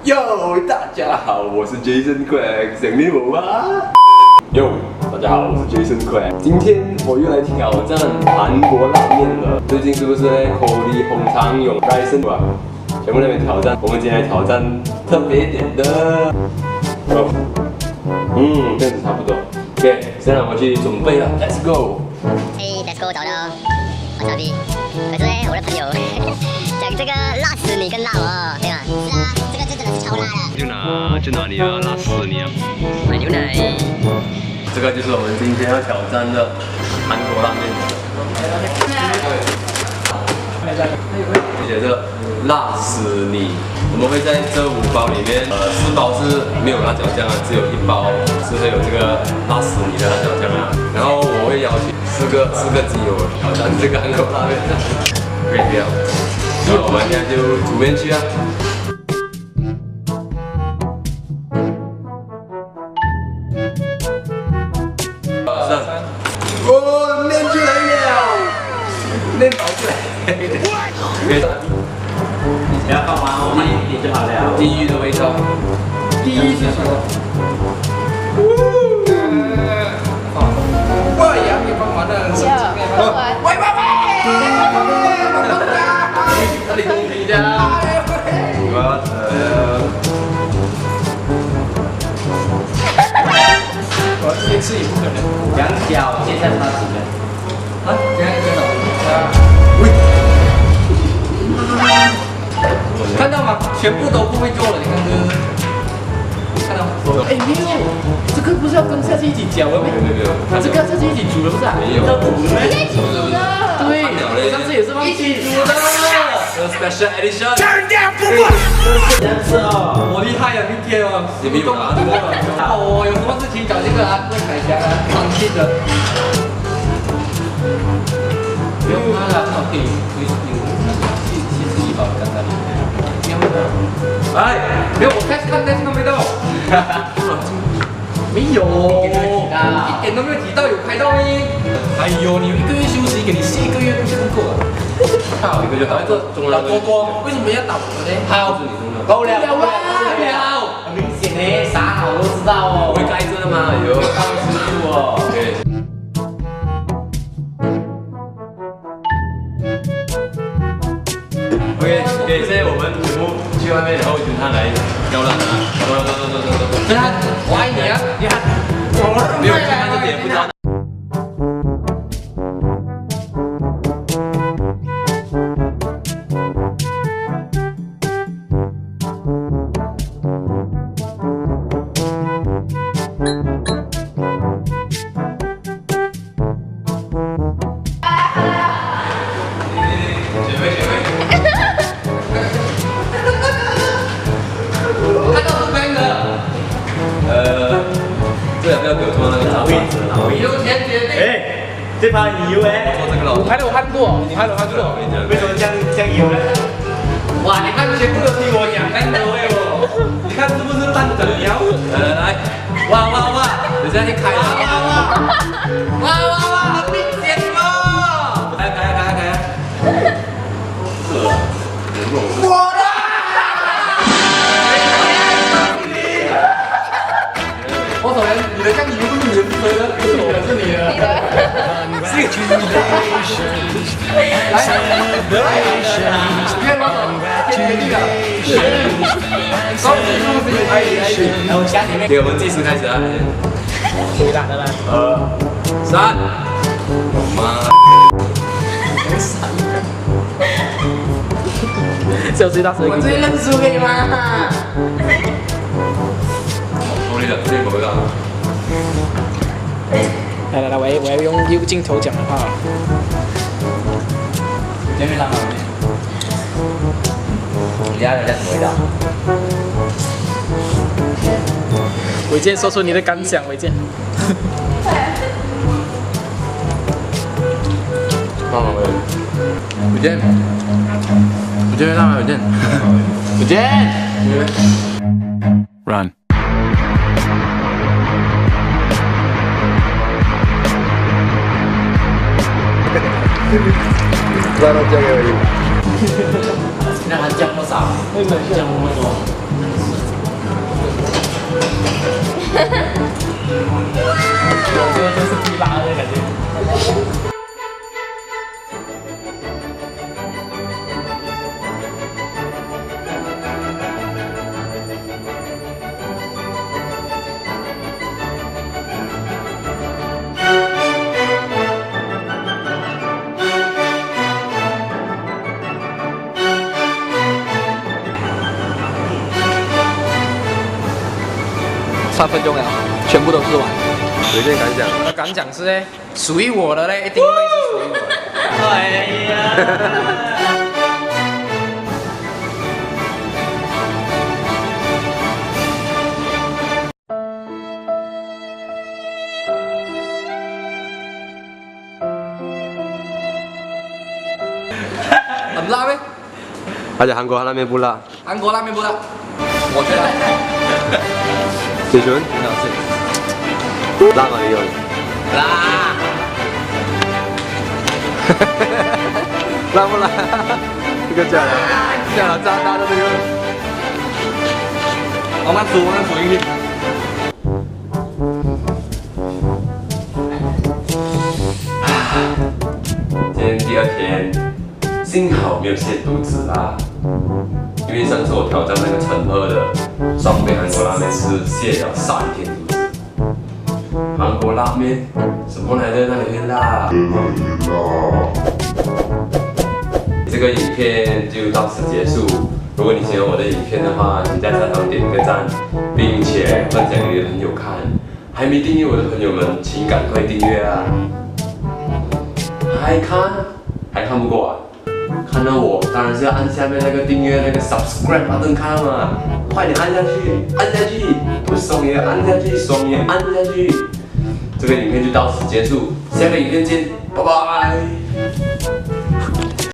哟，大家好，我是 Jason Craig， 想念我吗？哟，大家好，我是 Jason Craig， 今天我又来挑战韩国拉面了。最近是不是口里红肠涌盖森吧？全部那边挑战，我们今天来挑战特别一点的。哦，这样子差不多。OK， 现在我去准备了 ，Let's go。嘿 ，Let's go 找到我小 B， 可是我的朋友讲这个辣死你跟辣我，对吧？是啊，这个真的是超辣的。去哪里啊？辣死你啊！买牛奶。这个就是我们今天要挑战的韩国拉面。写着辣死你。我们会在这5包里面，4包是没有辣椒酱啊，只有1包是会有这个辣死你的辣椒酱啊。然后我会邀请4个基友挑战这个韩国拉面，可以不要？那我们现在就煮面去啊。哦，面出来了，面跑出来。不要放完，我慢一点就好了。地狱的味道，地狱是什么？哇，羊也放完了，喂！那里东西的，我这边吃也不可能。两脚现在发几个？啊，这样真的。看到吗？全部都不会做了，你看这，看到吗？哎，没有，这个不是要跟下去一起搅的吗？没有，这个要下去一起煮的不是啊？没有，要煮的，一起煮的。对，我上次也是忘记煮的。Special Edition。这样吃哦。我厉害啊，明天哦，你没有拿这个。我有什么事情找这个啊，问凯翔啊，放心的。不用怕了，我可以去吃一包刚刚的。不要了。哎，没有，我开始看那个味道。没有，一点都没有提到有开到咩？哎呦，你有1个月休息，给你4个月都是不够啊。好一个就好。老多多，为什么要倒我呢？好，是你中的。够了，不要，很明显呢，啥好都知道哦。我会盖着的吗？有。高师傅哦。对。OK， 现在我们全部去外面，然后由他来挑战啊！走，对啊，我爱你啊！你看，没有看这点不知道。这要不要给我做那个炸位置？有钱决定。哎，这盘很油哎。做这个了。我拍了，我看过，你拍了，我看过。为什么这样油呢？哇，你看全部都听我讲，干的喂哦！你看是不是烂整条？来，哇，等下你开了。哇，很明显哦！开！是啊，我的！我首先，你的酱油不是原车的，不是我的，是你的。给我们计时开始啊！谁打的啦2、3，妈！只有最大声。我最认输可以吗？好厉害，这个味道。来，我要用镜头讲的话。前面上好没？你家人家什么味道？伟健，说出你的感想，伟健。放了伟健，让伟健，伟健 ，Run。让他加油而已。让他降多少？降那么多。3分钟了，全部都吃完。有一件感想，我的感想是呢，属于我的嘞，一定会是属于我的。哎呀！很辣呗？而且韩国拉面不辣。韩国拉面不辣，我觉得。水纯，很好吃。辣吗？你有？辣。辣不辣？这个假的，假的炸大的这个。我们煮进去。今天第2天，幸好没有泻肚子啦。因为上次我挑战那个陈赫的双倍韩国拉面是泻了3天肚子。韩国拉面什么来的？那里会辣？这个影片就到此结束。如果你喜欢我的影片的话，请在下方点个赞，并且分享给你的朋友看。还没订阅我的朋友们，请赶快订阅啊！还看不过啊？看到我当然是要按下面那个订阅那个 subscribe button 看嘛，快点按下去，按下去，不爽也按下去，爽也按下去。这个影片就到此结束，下个影片见，拜拜。